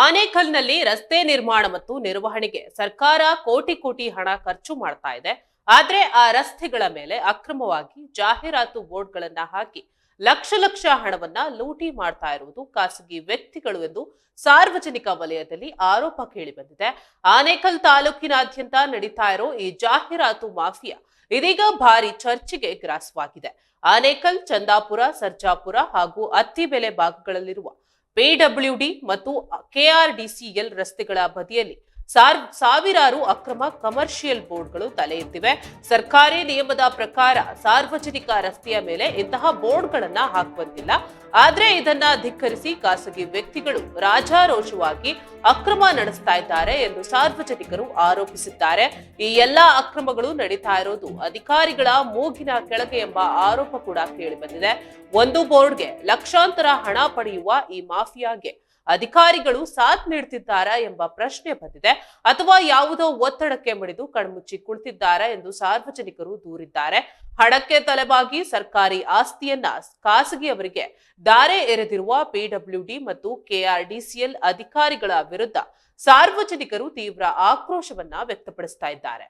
ಆನೇಕಲ್ನಲ್ಲಿ ರಸ್ತೆ ನಿರ್ಮಾಣ ಮತ್ತು ನಿರ್ವಹಣೆಗೆ ಸರ್ಕಾರ ಕೋಟಿ ಕೋಟಿ ಹಣ ಖರ್ಚು ಮಾಡ್ತಾ ಇದೆ. ಆದ್ರೆ ಆ ರಸ್ತೆಗಳ ಮೇಲೆ ಅಕ್ರಮವಾಗಿ ಜಾಹೀರಾತು ಬೋರ್ಡ್ಗಳನ್ನ ಹಾಕಿ ಲಕ್ಷ ಲಕ್ಷ ಹಣವನ್ನ ಲೂಟಿ ಮಾಡ್ತಾ ಇರುವುದು ಖಾಸಗಿ ವ್ಯಕ್ತಿಗಳು ಎಂದು ಸಾರ್ವಜನಿಕ ವಲಯದಲ್ಲಿ ಆರೋಪ ಕೇಳಿ ಬಂದಿದೆ. ಆನೇಕಲ್ ತಾಲೂಕಿನಾದ್ಯಂತ ನಡೀತಾ ಇರೋ ಈ ಜಾಹೀರಾತು ಮಾಫಿಯಾ ಇದೀಗ ಭಾರಿ ಚರ್ಚೆಗೆ ಗ್ರಾಸವಾಗಿದೆ. ಆನೇಕಲ್, ಚಂದಾಪುರ, ಸರ್ಜಾಪುರ ಹಾಗೂ ಅತ್ತಿಬೆಲೆ ಭಾಗಗಳಲ್ಲಿರುವ ಪಿಡಬ್ಲ್ಯೂಡಿ ಮತ್ತು ಕೆಆರ್ಡಿಸಿಎಲ್ ರಸ್ತೆಗಳ ಬದಿಯಲ್ಲಿ ಸಾವಿರಾರು ಅಕ್ರಮ ಕಮರ್ಷಿಯಲ್ ಬೋರ್ಡ್ಗಳು ತಲೆ ಎತ್ತಿವೆ. ಸರ್ಕಾರಿ ನಿಯಮದ ಪ್ರಕಾರ ಸಾರ್ವಜನಿಕ ರಸ್ತೆಯ ಮೇಲೆ ಇಂತಹ ಬೋರ್ಡ್ಗಳನ್ನ ಹಾಕುವಂತಿಲ್ಲ. ಆದ್ರೆ ಇದನ್ನ ಧಿಕ್ಕರಿಸಿ ಖಾಸಗಿ ವ್ಯಕ್ತಿಗಳು ರಾಜಾರೋಷವಾಗಿ ಅಕ್ರಮ ನಡೆಸ್ತಾ ಇದ್ದಾರೆ ಎಂದು ಸಾರ್ವಜನಿಕರು ಆರೋಪಿಸಿದ್ದಾರೆ. ಈ ಎಲ್ಲಾ ಅಕ್ರಮಗಳು ನಡೀತಾ ಇರೋದು ಅಧಿಕಾರಿಗಳ ಮೂಗಿನ ಕೆಳಗೆ ಎಂಬ ಆರೋಪ ಕೂಡ ಕೇಳಿ ಬಂದಿದೆ. ಒಂದು ಬೋರ್ಡ್ಗೆ ಲಕ್ಷಾಂತರ ಹಣ ಪಡೆಯುವ ಈ ಮಾಫಿಯಾಗೆ ಅಧಿಕಾರಿಗಳು ಸಾಥ್ ನೀಡುತ್ತಿದ್ದಾರಾ ಎಂಬ ಪ್ರಶ್ನೆ ಬಂದಿದೆ, ಅಥವಾ ಯಾವುದೋ ಒತ್ತಡಕ್ಕೆ ಮಣಿದು ಕಣ್ಮುಚ್ಚಿ ಕುಳಿತಿದ್ದಾರಾ ಎಂದು ಸಾರ್ವಜನಿಕರು ದೂರಿದ್ದಾರೆ. ಹಣಕ್ಕೆ ತಲೆಬಾಗಿ ಸರ್ಕಾರಿ ಆಸ್ತಿಯನ್ನ ಖಾಸಗಿಯವರಿಗೆ ದಾರೆ ಎರೆದಿರುವ ಪಿಡಬ್ಲ್ಯೂಡಿ ಮತ್ತು ಕೆಆರ್ಡಿಸಿಎಲ್ ಅಧಿಕಾರಿಗಳ ವಿರುದ್ಧ ಸಾರ್ವಜನಿಕರು ತೀವ್ರ ಆಕ್ರೋಶವನ್ನ ವ್ಯಕ್ತಪಡಿಸ್ತಾ ಇದ್ದಾರೆ.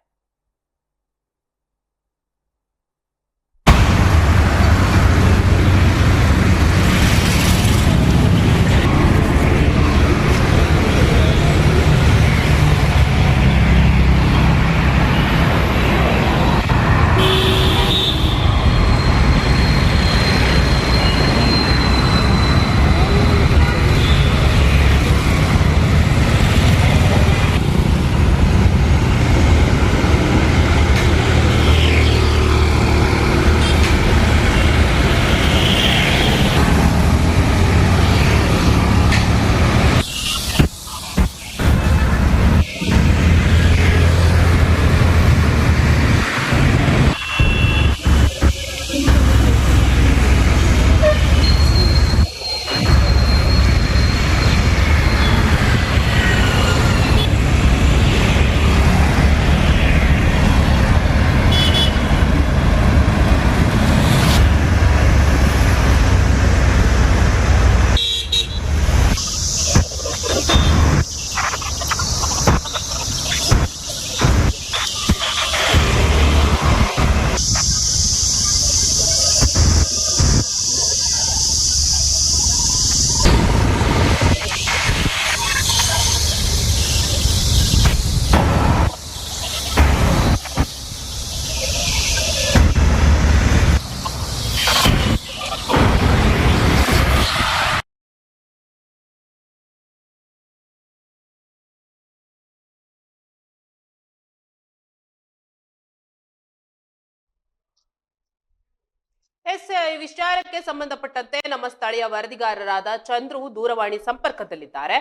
ಈ ವಿಚಾರಕ್ಕೆ ಸಂಬಂಧಪಟ್ಟಂತೆ ನಮ್ಮ ಸ್ಥಳೀಯ ವರದಿಗಾರರಾದ ಚಂದ್ರು ದೂರವಾಣಿ ಸಂಪರ್ಕದಲ್ಲಿದ್ದಾರೆ.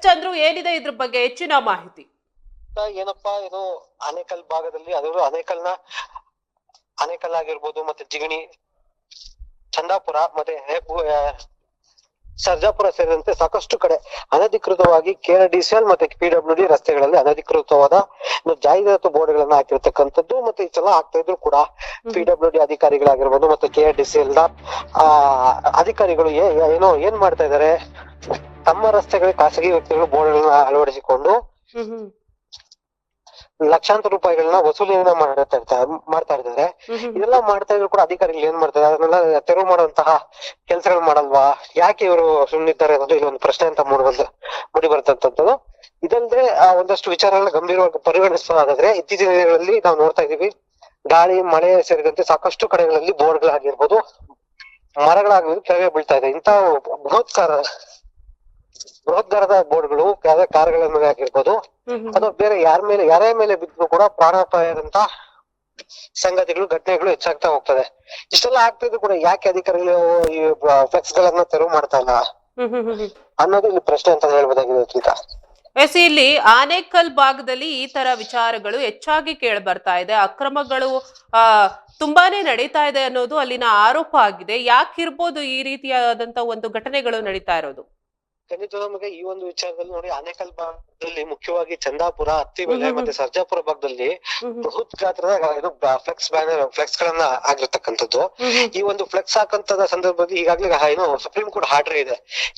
ಚಂದ್ರು, ಏನಿದೆ ಇದ್ರ ಬಗ್ಗೆ ಹೆಚ್ಚಿನ ಮಾಹಿತಿ? ಏನಪ್ಪಾ, ಇದು ಆನೇಕಲ್ ಭಾಗದಲ್ಲಿ, ಅದು ಆನೇಕಲ್ ಆಗಿರ್ಬೋದು, ಮತ್ತೆ ಜಿಗಣಿ, ಚಂದಾಪುರ ಮತ್ತೆ ಸರ್ಜಾಪುರ ಸೇರಿದಂತೆ ಸಾಕಷ್ಟು ಕಡೆ ಅನಧಿಕೃತವಾಗಿ ಕೆಆರ್ಡಿಸಿಎಲ್ ಮತ್ತೆ ಪಿಡಬ್ಲ್ಯೂಡಿ ರಸ್ತೆಗಳಲ್ಲಿ ಅನಧಿಕೃತವಾದ ಜಾಹೀರಾತು ಬೋರ್ಡ್ ಗಳನ್ನ ಹಾಕಿರ್ತಕ್ಕಂಥದ್ದು. ಮತ್ತೆ ಇಷ್ಟೆಲ್ಲ ಆಗ್ತಾ ಇದ್ರು ಕೂಡ ಪಿಡಬ್ಲ್ಯೂಡಿ ಅಧಿಕಾರಿಗಳಾಗಿರ್ಬೋದು ಮತ್ತೆ ಕೆಆರ್ಡಿಸಿಎಲ್ ನ ಅಧಿಕಾರಿಗಳು ಏನ್ ಮಾಡ್ತಾ ಇದಾರೆ, ತಮ್ಮ ರಸ್ತೆಗಳಿಗೆ ಖಾಸಗಿ ವ್ಯಕ್ತಿಗಳು ಬೋರ್ಡ್ ಗಳನ್ನ ಅಳವಡಿಸಿಕೊಂಡು ಲಕ್ಷಾಂತರ ರೂಪಾಯಿಗಳನ್ನ ವಸೂಲಿಯನ್ನ ಮಾಡ್ತಾ ಇದ್ದಾರೆ. ಇದೆಲ್ಲ ಮಾಡ್ತಾ ಇದ್ರು ಕೂಡ ಅಧಿಕಾರಿಗಳು ಏನ್ ಮಾಡ್ತಾರೆ, ಅದನ್ನೆಲ್ಲ ತೆರವು ಮಾಡುವಂತಹ ಕೆಲಸಗಳು ಮಾಡಲ್ವಾ? ಯಾಕೆ ಇವರು ಸುಮ್ಮನಿದ್ದಾರೆ ಅನ್ನೋದು ಇಲ್ಲೊಂದು ಪ್ರಶ್ನೆ ಅಂತ ಮೂಡಿ ಬರ್ತಕ್ಕಂಥದ್ದು. ಇದಲ್ಲದೆ ಒಂದಷ್ಟು ವಿಚಾರಗಳನ್ನ ಗಂಭೀರವಾಗಿ ಪರಿಗಣಿಸೋದಾದ್ರೆ, ಇತ್ತೀಚಿನ ದಿನಗಳಲ್ಲಿ ನಾವು ನೋಡ್ತಾ ಇದೀವಿ, ಗಾಳಿ ಮಳೆ ಸೇರಿದಂತೆ ಸಾಕಷ್ಟು ಕಡೆಗಳಲ್ಲಿ ಬೋರ್ಡ್ಗಳಾಗಿರ್ಬೋದು, ಮರಗಳಾಗಿರ್ಬೋದು ಕೆಳಗೆ ಬೀಳ್ತಾ ಇದೆ. ಇಂತಹ ಬೃಹತ್ಗಾರದ ಬೋರ್ಡ್ಗಳು ಕಾರ್ಗಳ ಮೇಲೆ ಆಗಿರ್ಬೋದು, ಅಥವಾ ಬೇರೆ ಯಾರೇ ಮೇಲೆ ಬಿದ್ದು ಕೂಡ ಪ್ರಾಣಾಪಾಯದಂತ ಸಂಗತಿಗಳು, ಘಟನೆಗಳು ಹೆಚ್ಚಾಗ್ತಾ ಹೋಗ್ತದೆ. ಇಷ್ಟೆಲ್ಲ ಆಗ್ತಿದ್ರು ಕೂಡ ಯಾಕೆ ಅಧಿಕಾರಿಗಳು ಈ ಫ್ಲೆಕ್ಸ್ ಗಳನ್ನ ತೆರವು ಮಾಡ್ತಾ ಇಲ್ಲ ಅನ್ನೋದು ಇಲ್ಲಿ ಪ್ರಶ್ನೆ ಅಂತ ಹೇಳ್ಬೋದಾಗಿದೆ. ಇಲ್ಲಿ ಆನೇಕಲ್ ಭಾಗದಲ್ಲಿ ಈ ತರ ವಿಚಾರಗಳು ಹೆಚ್ಚಾಗಿ ಕೇಳಿ ಬರ್ತಾ ಇದೆ. ಅಕ್ರಮಗಳು ತುಂಬಾನೇ ನಡೀತಾ ಇದೆ ಅನ್ನೋದು ಅಲ್ಲಿನ ಆರೋಪ ಆಗಿದೆ. ಯಾಕಿರ್ಬೋದು ಈ ರೀತಿಯಾದಂತ ಒಂದು ಘಟನೆಗಳು ನಡೀತಾ ಇರೋದು? ಖಂಡಿತ ನಮಗೆ ಈ ಒಂದು ವಿಚಾರದಲ್ಲಿ ನೋಡಿ, ಆನೇಕಲ್ ಭಾಗದಲ್ಲಿ ಮುಖ್ಯವಾಗಿ ಚಂದಾಪುರ, ಅತ್ತಿಬೆಲೆ ಮತ್ತೆ ಸರ್ಜಾಪುರ ಭಾಗದಲ್ಲಿ ಬೃಹತ್ ಗಾತ್ರದ ಇದು ಫ್ಲೆಕ್ಸ್ ಗಳನ್ನ ಆಗಿರ್ತಕ್ಕಂಥದ್ದು. ಈ ಒಂದು ಫ್ಲೆಕ್ಸ್ ಹಾಕಂತದ ಸಂದರ್ಭದಲ್ಲಿ ಈಗಾಗಲೇ ಏನು ಸುಪ್ರೀಂ ಕೋರ್ಟ್ ಆರ್ಡರ್ ಇದೆ,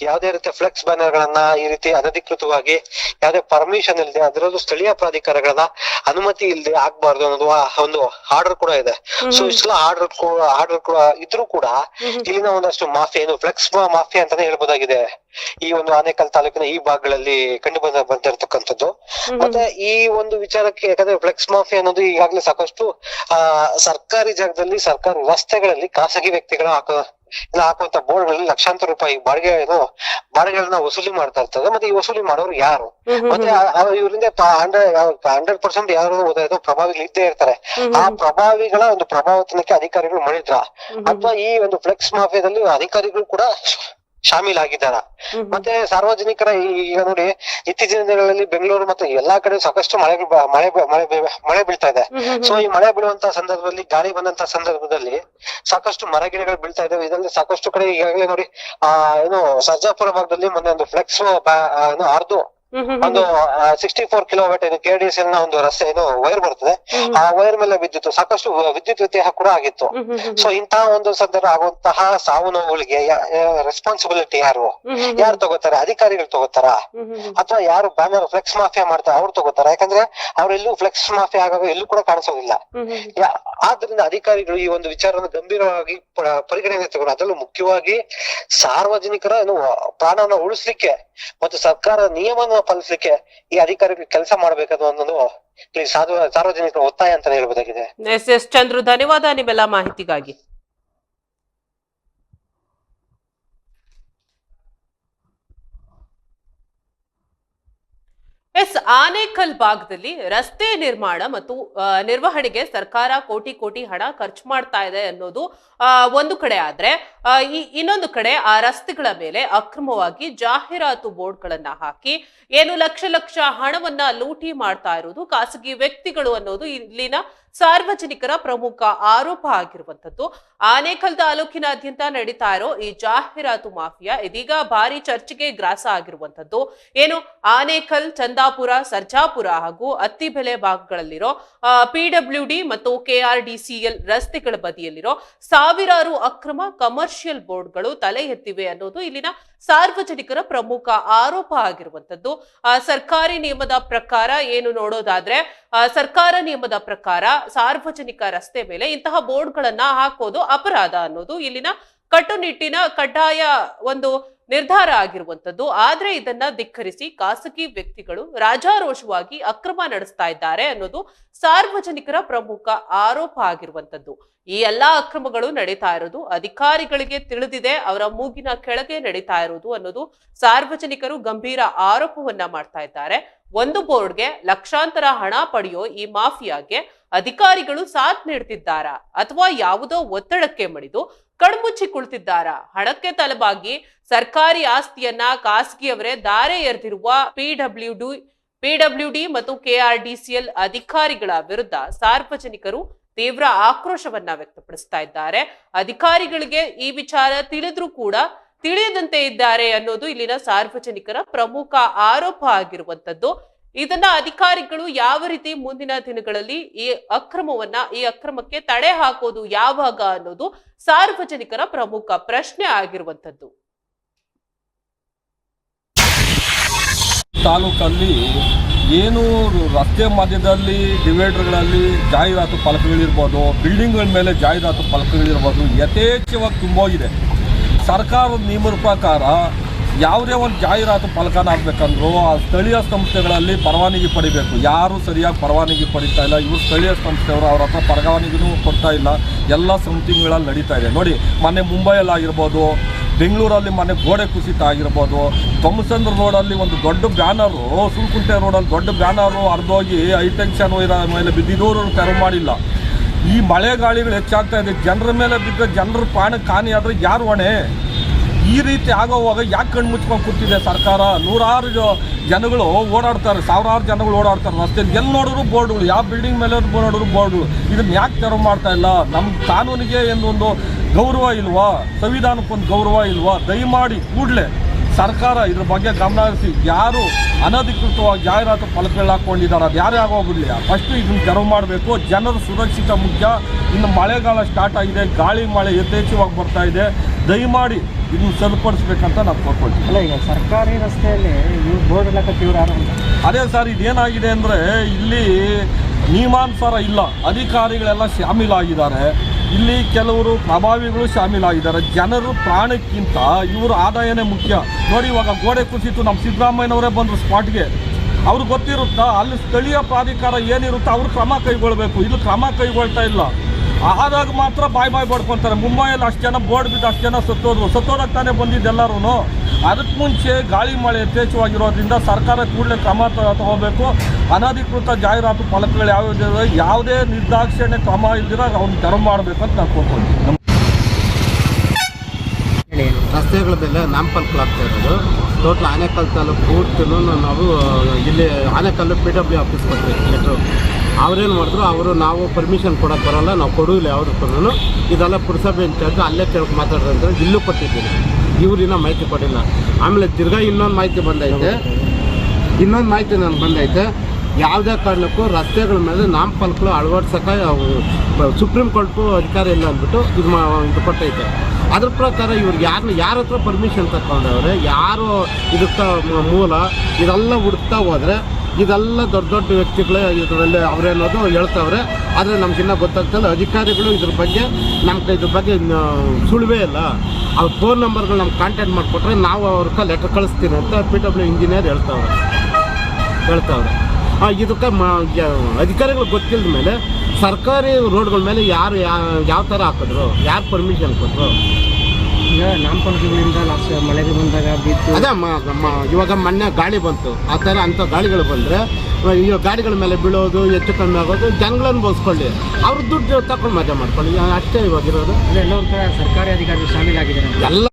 ಯಾವುದೇ ರೀತಿಯ ಫ್ಲೆಕ್ಸ್ ಬ್ಯಾನರ್ ಗಳನ್ನ ಈ ರೀತಿ ಅನಧಿಕೃತವಾಗಿ ಯಾವುದೇ ಪರ್ಮಿಷನ್ ಇಲ್ಲದೆ, ಅದರಲ್ಲೂ ಸ್ಥಳೀಯ ಪ್ರಾಧಿಕಾರಗಳನ್ನ ಅನುಮತಿ ಇಲ್ಲದೆ ಆಗ್ಬಾರ್ದು ಅನ್ನೋದು ಒಂದು ಆರ್ಡರ್ ಕೂಡ ಇದೆ. ಸೊ ಇಷ್ಟೆಲ್ಲ ಆರ್ಡರ್ ಕೂಡ ಇದ್ರೂ ಕೂಡ ಇಲ್ಲಿನ ಒಂದಷ್ಟು ಮಾಫಿಯಾ, ಏನು ಫ್ಲೆಕ್ಸ್ ಮಾಫಿಯಾ ಅಂತಾನೆ ಹೇಳ್ಬೋದಾಗಿದೆ ಈ ಒಂದು ಆನೇಕಲ್ ತಾಲೂಕಿನ ಈ ಭಾಗಗಳಲ್ಲಿ ಕಂಡು ಬಂದಿರತಕ್ಕಂಥದ್ದು. ಮತ್ತೆ ಈ ಒಂದು ವಿಚಾರಕ್ಕೆ, ಯಾಕಂದ್ರೆ ಫ್ಲೆಕ್ಸ್ ಮಾಫಿಯಾ ಅನ್ನೋದು ಈಗಾಗಲೇ ಸಾಕಷ್ಟು ಸರ್ಕಾರಿ ಜಾಗದಲ್ಲಿ, ಸರ್ಕಾರಿ ರಸ್ತೆಗಳಲ್ಲಿ ಖಾಸಗಿ ವ್ಯಕ್ತಿಗಳ ಹಾಕುವಂತ ಬೋರ್ಡ್ ಗಳಲ್ಲಿ ಲಕ್ಷಾಂತರ ರೂಪಾಯಿ ಬಾಡಿಗೆಗಳನ್ನ ವಸೂಲಿ ಮಾಡ್ತಾ ಇರ್ತದೆ. ಮತ್ತೆ ಈ ವಸೂಲಿ ಮಾಡೋರು ಯಾರು? ಮತ್ತೆ ಇವರಿಂದ 100% ಯಾರು ಪ್ರಭಾವಿಗಳು ಇದ್ದೇ ಇರ್ತಾರೆ. ಆ ಪ್ರಭಾವಿಗಳ ಒಂದು ಪ್ರಭಾವತನಕ್ಕೆ ಅಧಿಕಾರಿಗಳು ಮಾಡಿದ್ರ, ಅಥವಾ ಈ ಒಂದು ಫ್ಲೆಕ್ಸ್ ಮಾಫಿಯಾದಲ್ಲಿ ಅಧಿಕಾರಿಗಳು ಕೂಡ ಶಾಮೀಲಾಗಿದ್ದಾರ? ಮತ್ತೆ ಸಾರ್ವಜನಿಕರ ಈಗ ನೋಡಿ, ಇತ್ತೀಚಿನ ದಿನಗಳಲ್ಲಿ ಬೆಂಗಳೂರು ಮತ್ತೆ ಎಲ್ಲಾ ಕಡೆ ಸಾಕಷ್ಟು ಮಳೆ ಬೀಳ್ತಾ ಇದೆ. ಸೊ ಈ ಮಳೆ ಬೀಳುವಂತ ಸಂದರ್ಭದಲ್ಲಿ, ಗಾಳಿ ಬಂದಂತ ಸಂದರ್ಭದಲ್ಲಿ ಸಾಕಷ್ಟು ಮರ ಗಿಡಗಳು ಬೀಳ್ತಾ ಇದಾವೆ. ಇದರಲ್ಲಿ ಸಾಕಷ್ಟು ಕಡೆ ಈಗಾಗಲೇ ನೋಡಿ, ಏನು ಸರ್ಜಾಪುರ ಭಾಗದಲ್ಲಿ ಮೊನ್ನೆ ಒಂದು ಫ್ಲೆಕ್ಸ್ ಹರಿದು ಒಂದು 64 ಕಿಲೋಮೀಟರ್ KDSL ನ ಒಂದು ರಸ್ತೆ ವೈರ್ ಬರ್ತದೆ, ಆ ವೈರ್ ಮೇಲೆ ಬಿದ್ದಿತ್ತು. ಸಾಕಷ್ಟು ವಿದ್ಯುತ್ ವ್ಯತ್ಯಯ ಕೂಡ ಆಗಿತ್ತು. ಸೊ ಇಂತಹ ಒಂದು ಸಂದರ್ಭ ಆಗುವಂತಹ ಸಾವು ನೋವುಗಳಿಗೆ ರೆಸ್ಪಾನ್ಸಿಬಿಲಿಟಿ ಯಾರು ತಗೋತಾರೆ? ಅಧಿಕಾರಿಗಳು ತಗೋತಾರ, ಅಥವಾ ಯಾರು ಬ್ಯಾನರ್ ಫ್ಲೆಕ್ಸ್ ಮಾಫಿಯಾ ಮಾಡ್ತಾರೆ ಅವ್ರು ತಗೋತಾರ? ಯಾಕಂದ್ರೆ ಅವ್ರೆಲ್ಲೂ ಫ್ಲೆಕ್ಸ್ ಮಾಫಿಯಾ ಆಗುವಾಗ ಎಲ್ಲೂ ಕೂಡ ಕಾಣಿಸೋದಿಲ್ಲ. ಆದ್ರಿಂದ ಅಧಿಕಾರಿಗಳು ಈ ಒಂದು ವಿಚಾರವನ್ನು ಗಂಭೀರವಾಗಿ ಪರಿಗಣನೆ ತಗೊಂಡು, ಅದರಲ್ಲೂ ಮುಖ್ಯವಾಗಿ ಸಾರ್ವಜನಿಕರ ಪ್ರಾಣವನ್ನ ಉಳಿಸ್ಲಿಕ್ಕೆ ಮತ್ತು ಸರ್ಕಾರ ನಿಯಮನ ಪಾಲಿಸಲಿಕ್ಕೆ ಈ ಅಧಿಕಾರಿಗಳು ಕೆಲಸ ಮಾಡಬೇಕಾದ ಅನ್ನೋದು ಸಾರ್ವಜನಿಕರ ಒತ್ತಾಯ ಅಂತ ಹೇಳ್ಬೋದಾಗಿದೆ. ಎಸ್ ಚಂದ್ರು, ಧನ್ಯವಾದ ನಿಮ್ಮೆಲ್ಲ ಮಾಹಿತಿಗಾಗಿ. ಆನೇಕಲ್ ಭಾಗದಲ್ಲಿ ರಸ್ತೆ ನಿರ್ಮಾಣ ಮತ್ತು ನಿರ್ವಹಣೆಗೆ ಸರ್ಕಾರ ಕೋಟಿ ಹಣ ಖರ್ಚು ಮಾಡ್ತಾ ಇದೆ ಅನ್ನೋದು ಒಂದು ಕಡೆ ಆದ್ರೆ, ಇನ್ನೊಂದು ಕಡೆ ಆ ರಸ್ತೆಗಳ ಮೇಲೆ ಅಕ್ರಮವಾಗಿ ಜಾಹೀರಾತು ಬೋರ್ಡ್ಗಳನ್ನ ಹಾಕಿ ಏನು ಲಕ್ಷ ಹಣವನ್ನ ಲೂಟಿ ಮಾಡ್ತಾ ಇರುವುದು ಖಾಸಗಿ ವ್ಯಕ್ತಿಗಳು ಅನ್ನೋದು ಇಲ್ಲಿನ ಸಾರ್ವಜನಿಕರ ಪ್ರಮುಖ ಆರೋಪ ಆಗಿರುವಂತದ್ದು. ಆನೇಕಲ್ ತಾಲೂಕಿನಾದ್ಯಂತ ನಡೀತಾ ಇರೋ ಈ ಜಾಹೀರಾತು ಮಾಫಿಯಾ ಇದೀಗ ಭಾರಿ ಚರ್ಚೆಗೆ ಗ್ರಾಸ ಆಗಿರುವಂತದ್ದು. ಏನು ಆನೇಕಲ್, ಚಂದಾಪುರ, ಸರ್ಜಾಪುರ ಹಾಗೂ ಅತ್ತಿಬೆಲೆ ಭಾಗಗಳಲ್ಲಿರೋ PWD ಮತ್ತು KRDCL ರಸ್ತೆಗಳ ಬದಿಯಲ್ಲಿರೋ ಸಾವಿರಾರು ಅಕ್ರಮ ಕಮರ್ಷಿಯಲ್ ಬೋರ್ಡ್ಗಳು ತಲೆ ಎತ್ತಿವೆ ಅನ್ನೋದು ಇಲ್ಲಿನ ಸಾರ್ವಜನಿಕರ ಪ್ರಮುಖ ಆರೋಪ ಆಗಿರುವಂತದ್ದು. ಸರ್ಕಾರಿ ನಿಯಮದ ಪ್ರಕಾರ ಏನು ನೋಡೋದಾದ್ರೆ, ಸರ್ಕಾರ ನಿಯಮದ ಪ್ರಕಾರ ಸಾರ್ವಜನಿಕ ರಸ್ತೆ ಮೇಲೆ ಇಂತಹ ಬೋರ್ಡ್ಗಳನ್ನ ಹಾಕೋದು ಅಪರಾಧ ಅನ್ನೋದು ಇಲ್ಲಿನ ಕಟ್ಟುನಿಟ್ಟಿನ ಕಡ್ಡಾಯ ಒಂದು ನಿರ್ಧಾರ ಆಗಿರುವಂತದ್ದು. ಆದ್ರೆ ಇದನ್ನ ಧಿಕ್ಕರಿಸಿ ಖಾಸಗಿ ವ್ಯಕ್ತಿಗಳು ರಾಜಾರೋಷವಾಗಿ ಅಕ್ರಮ ನಡೆಸ್ತಾ ಇದ್ದಾರೆ ಅನ್ನೋದು ಸಾರ್ವಜನಿಕರ ಪ್ರಮುಖ ಆರೋಪ ಆಗಿರುವಂತದ್ದು. ಈ ಎಲ್ಲಾ ಅಕ್ರಮಗಳು ನಡೀತಾ ಇರೋದು ಅಧಿಕಾರಿಗಳಿಗೆ ತಿಳಿದಿದೆ, ಅವರ ಮೂಗಿನ ಕೆಳಗೆ ನಡೀತಾ ಇರೋದು ಅನ್ನೋದು ಸಾರ್ವಜನಿಕರು ಗಂಭೀರ ಆರೋಪವನ್ನ ಮಾಡ್ತಾ ಇದ್ದಾರೆ. ಒಂದು ಬೋರ್ಡ್ಗೆ ಲಕ್ಷಾಂತರ ಹಣ ಪಡೆಯೋ ಈ ಮಾಫಿಯಾಗೆ ಅಧಿಕಾರಿಗಳು ಸಾಥ್ ನೀಡ್ತಿದ್ದಾರಾ, ಅಥವಾ ಯಾವುದೋ ಒತ್ತಡಕ್ಕೆ ಮಣಿದು ಕಣ್ಮುಚ್ಚಿ ಕುಳಿತಿದ್ದಾರಾ? ಹಣಕ್ಕೆ ತಲೆಬಾಗಿ ಸರ್ಕಾರಿ ಆಸ್ತಿಯನ್ನ ಖಾಸಗಿಯವರೇ ದಾರೆ ಎರೆದಿರುವ PWD ಮತ್ತು KRDCL ಅಧಿಕಾರಿಗಳ ವಿರುದ್ಧ ಸಾರ್ವಜನಿಕರು ತೀವ್ರ ಆಕ್ರೋಶವನ್ನ ವ್ಯಕ್ತಪಡಿಸ್ತಾ ಇದ್ದಾರೆ. ಅಧಿಕಾರಿಗಳಿಗೆ ಈ ವಿಚಾರ ತಿಳಿದ್ರೂ ಕೂಡ ತಿಳಿಯದಂತೆ ಇದ್ದಾರೆ ಅನ್ನೋದು ಇಲ್ಲಿನ ಸಾರ್ವಜನಿಕರ ಪ್ರಮುಖ ಆರೋಪ ಆಗಿರುವಂತದ್ದು. ಇದನ್ನ ಅಧಿಕಾರಿಗಳು ಯಾವ ರೀತಿ ಮುಂದಿನ ದಿನಗಳಲ್ಲಿ ಈ ಅಕ್ರಮಕ್ಕೆ ತಡೆ ಹಾಕೋದು ಯಾವಾಗ ಅನ್ನೋದು ಸಾರ್ವಜನಿಕರ ಪ್ರಮುಖ ಪ್ರಶ್ನೆ ಆಗಿರುವಂತದ್ದು. ತಾಲೂಕಲ್ಲಿ ಏನು ರಸ್ತೆ ಮಧ್ಯದಲ್ಲಿ ಡಿವೈಡರ್ಗಳಲ್ಲಿ ಜಾಹೀರಾತು ಫಲಕಗಳಿರ್ಬೋದು, ಬಿಲ್ಡಿಂಗ್ಗಳ ಮೇಲೆ ಜಾಹೀರಾತು ಫಲಕಗಳಿರ್ಬೋದು, ಯಥೇಚ್ಛವಾಗಿ ತುಂಬೋಗಿದೆ. ಸರ್ಕಾರದ ನಿಯಮದ ಪ್ರಕಾರ ಯಾವುದೇ ಒಂದು ಜಾಹೀರಾತು ಫಲಕನ ಆಗಬೇಕಂದ್ರೂ ಆ ಸ್ಥಳೀಯ ಸಂಸ್ಥೆಗಳಲ್ಲಿ ಪರವಾನಗಿ ಪಡಿಬೇಕು. ಯಾರು ಸರಿಯಾಗಿ ಪರವಾನಗಿ ಪಡಿತಾ ಇಲ್ಲ. ಇವರು ಸ್ಥಳೀಯ ಸಂಸ್ಥೆಯವರು, ಅವ್ರ ಹತ್ರ ಪರವಾನಗಿನೂ ಕೊಡ್ತಾ ಇಲ್ಲ. ಎಲ್ಲ ಸಂಸ್ಥೆಗಳಲ್ಲಿ ನಡೀತಾ ಇದೆ. ನೋಡಿ, ಮೊನ್ನೆ ಮುಂಬೈಯಲ್ಲಿ ಆಗಿರ್ಬೋದು, ಬೆಂಗಳೂರಲ್ಲಿ ಮೊನ್ನೆ ಗೋಡೆ ಕುಸಿತ ಆಗಿರ್ಬೋದು, ತೊಮ್ಮಸಂದ್ರ ರೋಡಲ್ಲಿ ಒಂದು ದೊಡ್ಡ ಬ್ಯಾನರು, ಸುಲ್ಕುಂಟೆ ರೋಡಲ್ಲಿ ದೊಡ್ಡ ಬ್ಯಾನರು ಹರಿದೋಗಿ ಹೈಟೆನ್ಷನ್ ವೈರ ಮೇಲೆ ಬಿದ್ದಿದ್ದವರು ತೆರವು ಮಾಡಿಲ್ಲ. ಈ ಮಳೆ ಗಾಳಿಗಳು ಹೆಚ್ಚಾಗ್ತಾ ಇದೆ. ಜನರ ಮೇಲೆ ಬಿದ್ದ ಜನರ ಪ್ರಾಣಕ್ಕೆ ಹಾನಿ ಆದರೆ ಯಾರು ಹೊಣೆ? ಈ ರೀತಿ ಆಗೋವಾಗ ಯಾಕೆ ಕಣ್ಣು ಮುಚ್ಕೊಂಡು ಕೂತಿದೆ ಸರ್ಕಾರ? ನೂರಾರು ಜನಗಳು ಓಡಾಡ್ತಾರೆ, ಸಾವಿರಾರು ಜನಗಳು ಓಡಾಡ್ತಾರೆ ರಸ್ತೆಯಲ್ಲಿ. ಎಲ್ಲಿ ನೋಡಿದ್ರು ಬೋರ್ಡ್ಗಳು, ಯಾವ ಬಿಲ್ಡಿಂಗ್ ಮೇಲೆ ನೋಡಿದ್ರು ಬೋರ್ಡ್ಗಳು. ಇದನ್ನು ಯಾಕೆ ತೆರವು ಮಾಡ್ತಾ ಇಲ್ಲ? ನಮ್ಮ ಕಾನೂನಿಗೆ ಏನೊಂದು ಗೌರವ ಇಲ್ವಾ? ಸಂವಿಧಾನಕ್ಕೊಂದು ಗೌರವ ಇಲ್ವಾ? ದಯಮಾಡಿ ಕೂಡಲೇ ಸರ್ಕಾರ ಇದ್ರ ಬಗ್ಗೆ ಗಮನ ಹರಿಸಿ ಯಾರು ಅನಧಿಕೃತವಾಗಿ ಜಾಹೀರಾತು ಫಲಕಗಳನ್ನ ಹಾಕೊಂಡಿದ್ದಾರೆ ಅದು ಯಾರೇ ಆಗೋಗ್ಬಿಡಲಿ ಫಸ್ಟ್ ಇದನ್ನು ತೆರವು ಮಾಡಬೇಕು. ಜನರ ಸುರಕ್ಷಿತ ಮುಖ್ಯ. ಇನ್ನು ಮಳೆಗಾಲ ಸ್ಟಾರ್ಟ್ ಆಗಿದೆ, ಗಾಳಿ ಮಳೆ ಯಥೇಚ್ಛವಾಗಿ ಬರ್ತಾ ಇದೆ. ದಯಮಾಡಿ ಇದನ್ನು ಸರಿಪಡಿಸ್ಬೇಕಂತ ನಾನು ಕೋರ್ಕೊಳ್ತೀನಿ. ಅಲ್ಲ, ಈಗ ಸರ್ಕಾರಿ ರಸ್ತೆಯಲ್ಲಿ ಇವ್ರು ಬೋರ್ಡ್ ಹಾಕತ್ತೀವ್ರು ಯಾರು ಅಂತ. ಅದೇ ಸರ್, ಇದೇನಾಗಿದೆ ಅಂದರೆ ಇಲ್ಲಿ ನಿಯಮಾನುಸಾರ ಇಲ್ಲ, ಅಧಿಕಾರಿಗಳೆಲ್ಲ ಶಾಮೀಲಾಗಿದ್ದಾರೆ. ಇಲ್ಲಿ ಕೆಲವರು ಪ್ರಭಾವಿಗಳು ಶಾಮೀಲಾಗಿದ್ದಾರೆ. ಜನರು ಪ್ರಾಣಕ್ಕಿಂತ ಇವರು ಆದಾಯನೇ ಮುಖ್ಯ. ನೋಡಿ, ಇವಾಗ ಗೋಡೆ ಕುಸಿತು, ನಮ್ಮ ಸಿದ್ದರಾಮಯ್ಯನವರೇ ಬಂದರು ಸ್ಪಾಟ್ಗೆ. ಅವ್ರಿಗೆ ಗೊತ್ತಿರುತ್ತಾ ಅಲ್ಲಿ ಸ್ಥಳೀಯ ಪ್ರಾಧಿಕಾರ ಏನಿರುತ್ತೋ ಅವ್ರು ಕ್ರಮ ಕೈಗೊಳ್ಳಬೇಕು. ಇಲ್ಲಿ ಕ್ರಮ ಕೈಗೊಳ್ತಾ ಇಲ್ಲ. ಆದಾಗ ಮಾತ್ರ ಬಾಯ್ ಬಡ್ಕೊತಾರೆ. ಮುಂಬೈಯಲ್ಲಿ ಅಷ್ಟು ಜನ ಬೋರ್ಡ್ ಬಿದ್ದು ಅಷ್ಟು ಜನ ಸತ್ತೋದಕ್ಕೆ ತಾನೇ ಬಂದಿದ್ದೆಲ್ಲರೂ. ಅದಕ್ಕೆ ಮುಂಚೆ ಗಾಳಿ ಮಳೆ ಯಥೇಚ್ಛವಾಗಿರೋದ್ರಿಂದ ಸರ್ಕಾರ ಕೂಡಲೇ ಕ್ರಮ ತಗೋಬೇಕು. ಅನಧಿಕೃತ ಜಾಹೀರಾತು ಫಲಕಗಳು ಯಾವುದೇ ಯಾವುದೇ ನಿರ್ದಾಕ್ಷಿಣ್ಯ ಕ್ರಮ ಇಲ್ದಿರ ಅವ್ನು ತೆರವು ಮಾಡಬೇಕು ಅಂತ ನಾನು ಕೋರ್ಕೊಳ್ತೀನಿ. ರಸ್ತೆಗಳ ಮೇಲೆ ನಾಮಫಲಕಗಳಾಗ್ತಾ ಇರೋದು ಟೋಟಲ್ ಆನೇಕಲ್ ತಾಲೂಕು ಪೂರ್ತಿನೂ ನಾವು ಇಲ್ಲಿ ಆನೇಕಲ್ಲು PW ಆಫೀಸ್ ಕೊಡ್ತೀವಿ ಲೆಟ್ರು. ಅವ್ರೇನು ಮಾಡಿದ್ರು, ಅವರು ನಾವು ಪರ್ಮಿಷನ್ ಕೊಡೋಕ್ಕೆ ಬರೋಲ್ಲ, ನಾವು ಕೊಡೋಲ್ಲ ಯಾವುದಕ್ಕೂ, ಇದೆಲ್ಲ ಪುರಸಭೆ ಇನ್ಚಾರ್ಜ್ ಅಲ್ಲೇ ಕೇಳಕ್ಕೆ ಮಾತಾಡಿದ್ರೆ ಇಲ್ಲೂ ಕೊಟ್ಟಿದ್ದೀನಿ, ಇವ್ರಿನ್ನ ಮಾಹಿತಿ ಕೊಟ್ಟಿಲ್ಲ. ಆಮೇಲೆ ತಿರ್ಗಾ ಇನ್ನೊಂದು ಮಾಹಿತಿ ಬಂದೈತೆ, ಯಾವುದೇ ಕಾರಣಕ್ಕೂ ರಸ್ತೆಗಳ ಮೇಲೆ ನಾಮಫಲಕಗಳು ಅಳವಡಿಸೋಕೆ ಸುಪ್ರೀಂ ಕೋರ್ಟು ಅಧಿಕಾರ ಇಲ್ಲ ಅಂದ್ಬಿಟ್ಟು ಇದು ಕೊಟ್ಟೈತೆ. ಅದ್ರ ಪ್ರಕಾರ ಇವ್ರಿಗೆ ಯಾರ ಹತ್ರ ಪರ್ಮಿಷನ್ ತಗೊಂಡವ್ರೆ, ಯಾರು ಇದಕ್ಕೆ ಮೂಲ, ಇದೆಲ್ಲ ಹುಡುಕ್ತಾ ಹೋದರೆ ಇದೆಲ್ಲ ದೊಡ್ಡ ದೊಡ್ಡ ವ್ಯಕ್ತಿಗಳೇ ಇದರಲ್ಲಿ ಅವರೇನೋದು ಹೇಳ್ತಾವ್ರೆ. ಆದರೆ ನಮಗಿನ್ನ ಗೊತ್ತಾಗ್ತಲ್ಲ, ಅಧಿಕಾರಿಗಳು ಇದ್ರ ಬಗ್ಗೆ ಸುಳಿವೇ ಇಲ್ಲ. ಅವ್ರ ಫೋನ್ ನಂಬರ್ಗಳು ನಮ್ಗೆ ಕಾಂಟ್ಯಾಕ್ಟ್ ಮಾಡಿಕೊಟ್ರೆ ನಾವು ಅವ್ರಿಗೆ ಲೆಟರ್ ಕಳಿಸ್ತೀನಿ ಅಂತ PW ಇಂಜಿನಿಯರ್ ಹೇಳ್ತಾವ್ರೆ. ಇದಕ್ಕೆ ಅಧಿಕಾರಿಗಳು ಗೊತ್ತಿಲ್ಲದ ಮೇಲೆ ಸರ್ಕಾರಿ ರೋಡ್ಗಳ ಮೇಲೆ ಯಾರು ಯಾವ ಥರ ಹಾಕಿದ್ರು, ಯಾರು ಪರ್ಮಿಷನ್ ಕೊಟ್ಟರು? ಈಗ ನಾಮಫಲಕಗಳಿಂದ ಮಳೆಗೆ ಬಂದಾಗ ಬಿದ್ದು ಅದೇ ಇವಾಗ ಮೊನ್ನೆ ಗಾಳಿ ಬಂತು, ಆ ಥರ ಅಂಥ ಗಾಳಿಗಳು ಬಂದರೆ ಈಗ ಗಾಡಿಗಳ ಮೇಲೆ ಬೀಳೋದು, ಹೆಚ್ಚು ಕಮ್ಮಿ ಆಗೋದು, ಜನಗಳನ್ನು ಬೋಸ್ಕೊಳ್ಳಿ, ಅವ್ರು ದುಡ್ಡು ತಗೊಂಡು ಮಜಾ ಮಾಡ್ಕೊಳ್ಳಿ, ಅಷ್ಟೇ ಇವಾಗಿರೋದು. ಎಲ್ಲ ಒಂದು ಸರ್ಕಾರಿ ಅಧಿಕಾರಿಗಳು ಶಾಮೀಲಾಗಿದ್ದಾರೆ ಎಲ್ಲ